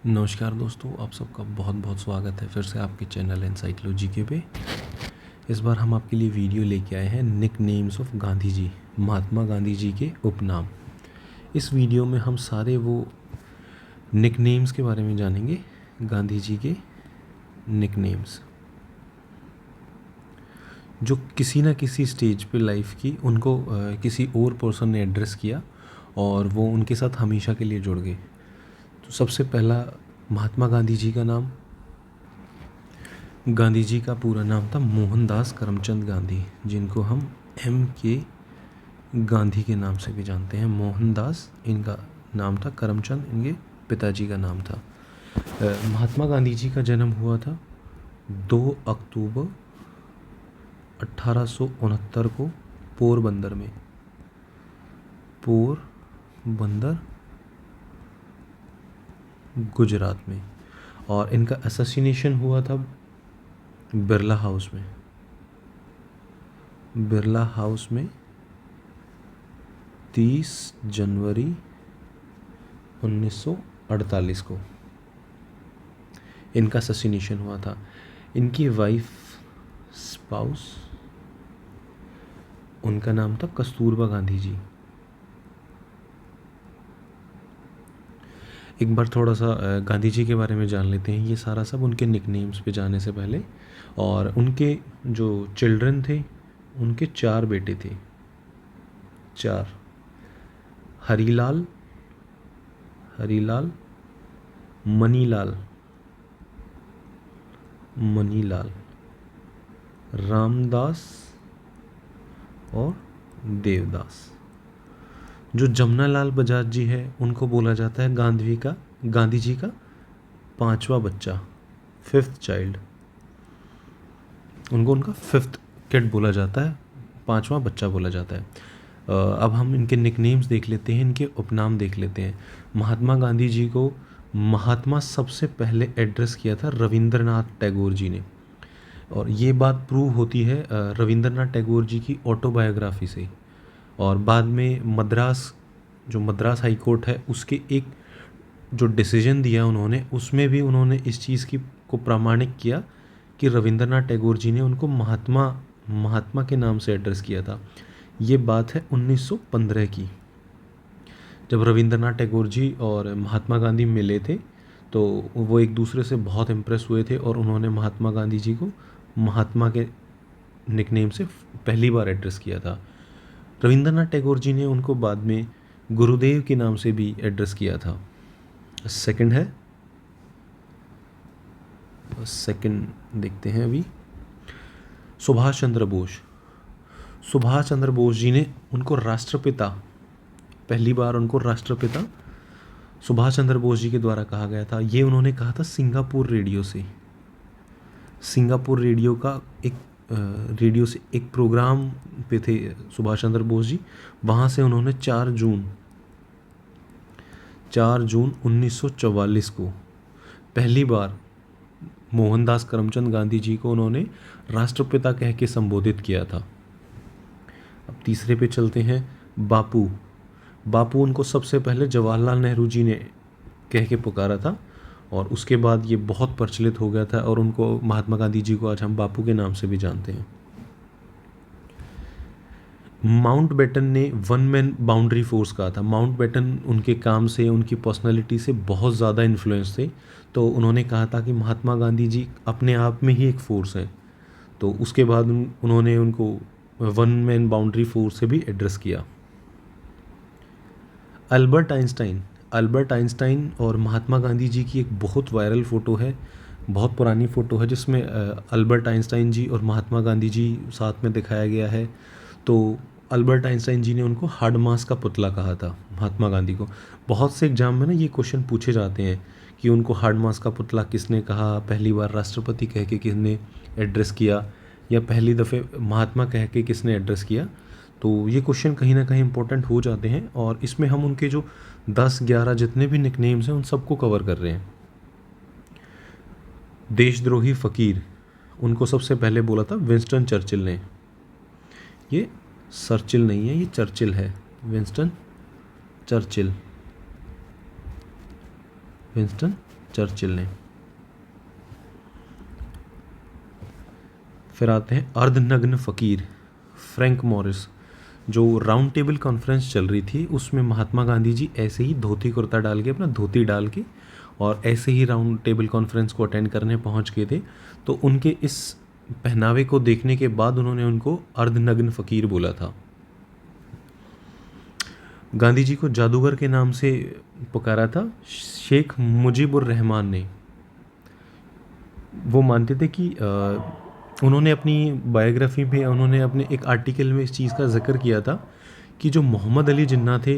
नमस्कार दोस्तों, आप सबका बहुत बहुत स्वागत है फिर से आपके चैनल एनसाइक्लोजीके पे। इस बार हम आपके लिए वीडियो लेके आए हैं निक नेम्स ऑफ गांधी जी, महात्मा गांधी जी के उपनाम। इस वीडियो में हम सारे वो निक नेम्स के बारे में जानेंगे, गांधी जी के निक नेम्स जो किसी ना किसी स्टेज पे लाइफ की उनको किसी और पर्सन ने एड्रेस किया और वो उनके साथ हमेशा के लिए जुड़ गए। तो सबसे पहला महात्मा गांधी जी का नाम। गांधी जी का पूरा नाम था मोहनदास करमचंद गांधी, जिनको हम M.K. गांधी के नाम से भी जानते हैं। मोहनदास इनका नाम था, करमचंद इनके पिताजी का नाम था। महात्मा गांधी जी का जन्म हुआ था 2 अक्टूबर 1869 को पोरबंदर में। पोरबंदर गुजरात में। और इनका असैसिनेशन हुआ था बिरला हाउस में। बिरला हाउस में 30 जनवरी 1948 को इनका असैसिनेशन हुआ था। इनकी वाइफ स्पाउस, उनका नाम था कस्तूरबा गांधी जी। एक बार थोड़ा सा गांधी जी के बारे में जान लेते हैं, ये सारा सब उनके निकनेम्स पे जाने से पहले। और उनके जो चिल्ड्रन थे, उनके 4 बेटे थे। 4, हरीलाल, मनीलाल, रामदास और देवदास। जो जमनालाल बजाज जी है, उनको बोला जाता है गांधी जी का 5वां बच्चा, 5th चाइल्ड। उनको उनका 5th किड बोला जाता है, 5वां बच्चा बोला जाता है। अब हम इनके निकनेम्स देख लेते हैं, इनके उपनाम देख लेते हैं। महात्मा गांधी जी को महात्मा सबसे पहले एड्रेस किया था रविंद्रनाथ टैगोर जी ने। और ये बात प्रूव होती है रविंद्रनाथ टैगोर जी की ऑटोबायोग्राफी से। और बाद में मद्रास हाई कोर्ट है, उसके एक जो डिसीजन दिया उन्होंने, उसमें भी उन्होंने इस चीज़ को प्रामाणिक किया कि रविंद्रनाथ टैगोर जी ने उनको महात्मा के नाम से एड्रेस किया था। ये बात है 1915 की, जब रविंद्रनाथ टैगोर जी और महात्मा गांधी मिले थे। तो वो एक दूसरे से बहुत इम्प्रेस हुए थे और उन्होंने महात्मा गांधी जी को महात्मा के निकनेम से पहली बार एड्रेस किया था। रविंद्रनाथ टैगोर जी ने उनको बाद में गुरुदेव के नाम से भी एड्रेस किया था। सेकंड देखते हैं अभी। सुभाष चंद्र बोस जी ने उनको राष्ट्रपिता, पहली बार उनको राष्ट्रपिता सुभाष चंद्र बोस जी के द्वारा कहा गया था। ये उन्होंने कहा था सिंगापुर रेडियो से। सिंगापुर रेडियो से एक प्रोग्राम पे थे सुभाष चंद्र बोस जी। वहाँ से उन्होंने 4 जून 1944 को पहली बार मोहनदास करमचंद गांधी जी को उन्होंने राष्ट्रपिता कह के संबोधित किया था। अब तीसरे पे चलते हैं। बापू उनको सबसे पहले जवाहरलाल नेहरू जी ने कह के पुकारा था और उसके बाद ये बहुत प्रचलित हो गया था और उनको महात्मा गांधी जी को आज हम बापू के नाम से भी जानते हैं। माउंटबेटन ने 1 मैन बाउंड्री फोर्स कहा था। माउंटबेटन उनके काम से, उनकी पर्सनालिटी से बहुत ज़्यादा इन्फ्लुएंस थे, तो उन्होंने कहा था कि महात्मा गांधी जी अपने आप में ही एक फ़ोर्स है। तो उसके बाद उन्होंने उनको 1 मैन बाउंड्री फोर्स से भी एड्रेस किया। अल्बर्ट आइंस्टाइन और महात्मा गांधी जी की एक बहुत वायरल फ़ोटो है, बहुत पुरानी फ़ोटो है, जिसमें अल्बर्ट आइंस्टाइन जी और महात्मा गांधी जी साथ में दिखाया गया है। तो अल्बर्ट आइंस्टाइन जी ने उनको हार्ड मास का पुतला कहा था महात्मा गांधी को। बहुत से एग्जाम में ना ये क्वेश्चन पूछे जाते हैं कि उनको हार्ड मास का पुतला किसने कहा, पहली बार राष्ट्रपति कह के किसने एड्रेस किया, या पहली दफ़े महात्मा कह के किसने एड्रेस किया। तो ये क्वेश्चन कहीं ना कहीं इंपॉर्टेंट हो जाते हैं और इसमें हम उनके जो 10-11 जितने भी निकनेम्स हैं उन सबको कवर कर रहे हैं। देशद्रोही फ़कीर, उनको सबसे पहले बोला था विंस्टन चर्चिल ने। ये सर्चिल नहीं है, ये चर्चिल है, विंस्टन चर्चिल। चर्चिल ने। फिर आते हैं अर्धनग्न फ़कीर, फ्रैंक मॉरिस। जो राउंड टेबल कॉन्फ्रेंस चल रही थी उसमें महात्मा गांधी जी ऐसे ही धोती कुर्ता डाल के, अपना धोती डाल के, और ऐसे ही राउंड टेबल कॉन्फ्रेंस को अटेंड करने पहुंच गए थे। तो उनके इस पहनावे को देखने के बाद उन्होंने उनको अर्धनग्न फ़कीर बोला था। गांधी जी को जादूगर के नाम से पुकारा था शेख मुजीबुर रहमान ने। वो मानते थे कि उन्होंने अपनी बायोग्राफी में, उन्होंने अपने एक आर्टिकल में इस चीज़ का जिक्र किया था कि जो मोहम्मद अली जिन्ना थे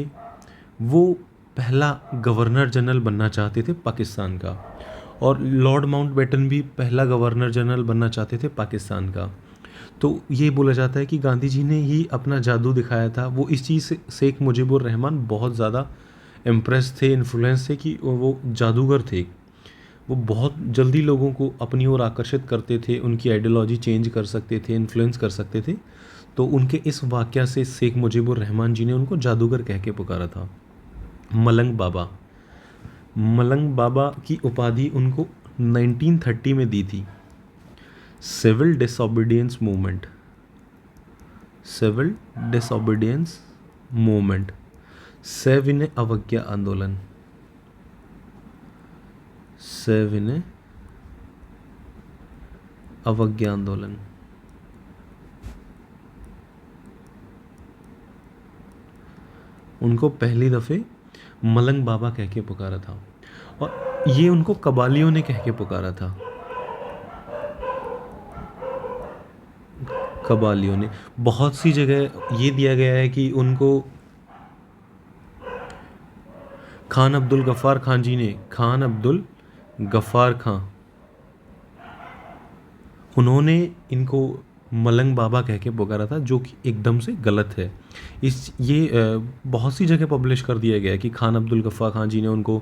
वो पहला गवर्नर जनरल बनना चाहते थे पाकिस्तान का, और लॉर्ड माउंटबेटन भी पहला गवर्नर जनरल बनना चाहते थे पाकिस्तान का। तो ये बोला जाता है कि गांधी जी ने ही अपना जादू दिखाया था। वो इस चीज़ से शेख मुजीबुर रहमान बहुत ज़्यादा इम्प्रेस थे, इन्फ्लुएंस थे कि वो जादूगर थे। वो बहुत जल्दी लोगों को अपनी ओर आकर्षित करते थे, उनकी आइडियोलॉजी चेंज कर सकते थे, इन्फ्लुएंस कर सकते थे। तो उनके इस वाक़या से शेख मुजीबुर रहमान जी ने उनको जादूगर कह के पुकारा था। मलंग बाबा, मलंग बाबा की उपाधि उनको 1930 में दी थी। Civil disobedience movement, civil disobedience movement, सविनय अवज्ञा आंदोलन, सविनय अवज्ञा आंदोलन। उनको पहली दफ़े मलंग बाबा कह के पुकारा था, और ये उनको कबालियों ने कह के पुकारा था। कबालियों ने, बहुत सी जगह ये दिया गया है कि उनको खान अब्दुल गफ़ार खान जी ने, खान अब्दुल गफ़ार खां, उन्होंने इनको मलंग बाबा कह के पुकारा था, जो कि एकदम से गलत है। बहुत सी जगह पब्लिश कर दिया गया है कि खान अब्दुल गफ़ार खान जी ने उनको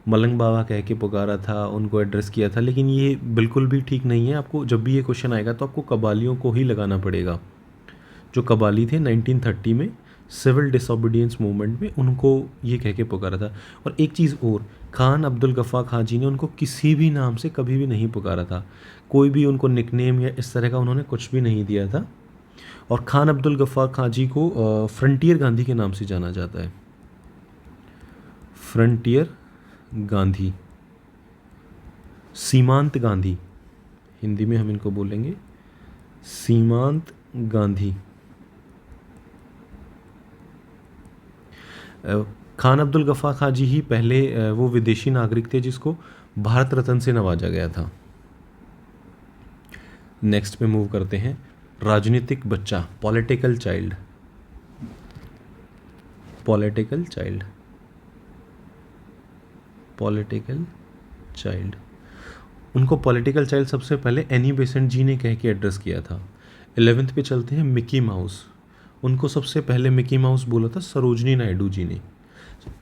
मलंग बाबा कह के पुकारा था, उनको एड्रेस किया था, लेकिन ये बिल्कुल भी ठीक नहीं है। आपको जब भी ये क्वेश्चन आएगा तो आपको कबालियों को ही लगाना पड़ेगा। जो कबाली थे 1930 में सिविल डिसोबीडियंस मूवमेंट में, उनको ये कह के पुकारा था। और एक चीज़ और, खान अब्दुल गफ़ार खान जी ने उनको किसी भी नाम से कभी भी नहीं पुकारा था। कोई भी उनको निकनेम या इस तरह का उन्होंने कुछ भी नहीं दिया था। और खान अब्दुल गफ़ार खान जी को फ्रंटियर गांधी के नाम से जाना जाता है। फ्रंटियर गांधी, सीमांत गांधी, हिंदी में हम इनको बोलेंगे सीमांत गांधी। खान अब्दुल गफ़ार खान जी ही पहले वो विदेशी नागरिक थे जिसको भारत रत्न से नवाजा गया था। नेक्स्ट पे मूव करते हैं, राजनीतिक बच्चा, political child, political child, political child. उनको पॉलिटिकल चाइल्ड सबसे पहले एनी बेसेंट जी ने कह के एड्रेस किया था। 11th पे चलते हैं, मिकी माउस। उनको सबसे पहले मिकी माउस बोला था सरोजनी नायडू जी ने।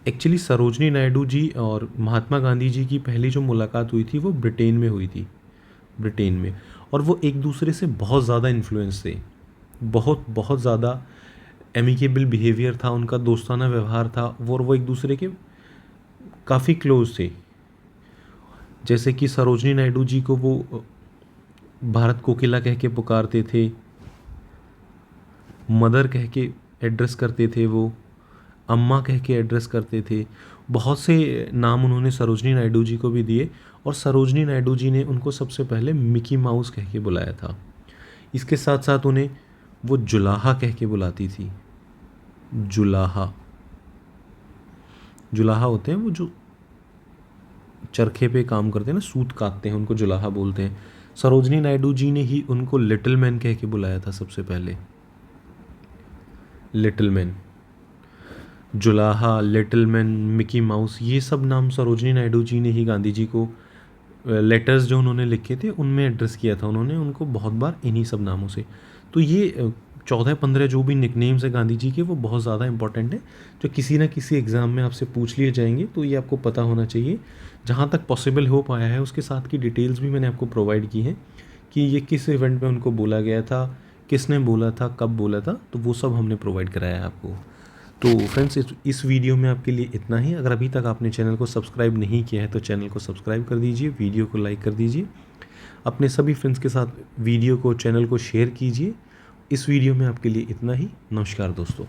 एक्चुअली सरोजनी नायडू जी और महात्मा गांधी जी की पहली जो मुलाकात हुई थी वो ब्रिटेन में हुई थी, ब्रिटेन में। और वो एक दूसरे से बहुत ज़्यादा इन्फ्लुएंस थे, बहुत बहुत ज़्यादा एमिकेबल बिहेवियर था उनका, दोस्ताना व्यवहार था, और वो एक दूसरे के काफ़ी क्लोज थे। जैसे कि सरोजनी नायडू जी को वो भारत कोकिला कह के पुकारते थे, मदर कह के एड्रेस करते थे, वो अम्मा कह के एड्रेस करते थे। बहुत से नाम उन्होंने सरोजनी नायडू जी को भी दिए, और सरोजनी नायडू जी ने उनको सबसे पहले मिकी माउस कह के बुलाया था। इसके साथ साथ उन्हें वो जुलाहा कह के बुलाती थी। जुलाहा, जुलाहा होते हैं वो जो चरखे पे काम करते हैं ना, सूत काटते हैं, उनको जुलाहा बोलते हैं। सरोजनी नायडू जी ने ही उनको लिटिल मैन कह के बुलाया था सबसे पहले, लिटिल मैन। जुलाहा, लिटिल मैन, मिकी माउस, ये सब नाम सरोजनी नायडू जी ने ही गांधी जी को लेटर्स जो उन्होंने लिखे थे उनमें एड्रेस किया था। उन्होंने उनको बहुत बार इन्हीं सब नामों से। तो ये 14-15 जो भी निकनेम्स है गांधी जी के, वो बहुत ज़्यादा इंपॉर्टेंट है, जो किसी ना किसी एग्ज़ाम में आपसे पूछ लिए जाएंगे, तो ये आपको पता होना चाहिए। जहाँ तक पॉसिबल हो पाया है उसके साथ की डिटेल्स भी मैंने आपको प्रोवाइड की हैं कि ये किस इवेंट में उनको बोला गया था, किसने बोला था, कब बोला था, तो वो सब हमने प्रोवाइड कराया है आपको। तो फ्रेंड्स इस वीडियो में आपके लिए इतना ही। अगर अभी तक आपने चैनल को सब्सक्राइब नहीं किया है तो चैनल को सब्सक्राइब कर दीजिए, वीडियो को लाइक कर दीजिए, अपने सभी फ्रेंड्स के साथ वीडियो को, चैनल को शेयर कीजिए। इस वीडियो में आपके लिए इतना ही। नमस्कार दोस्तों।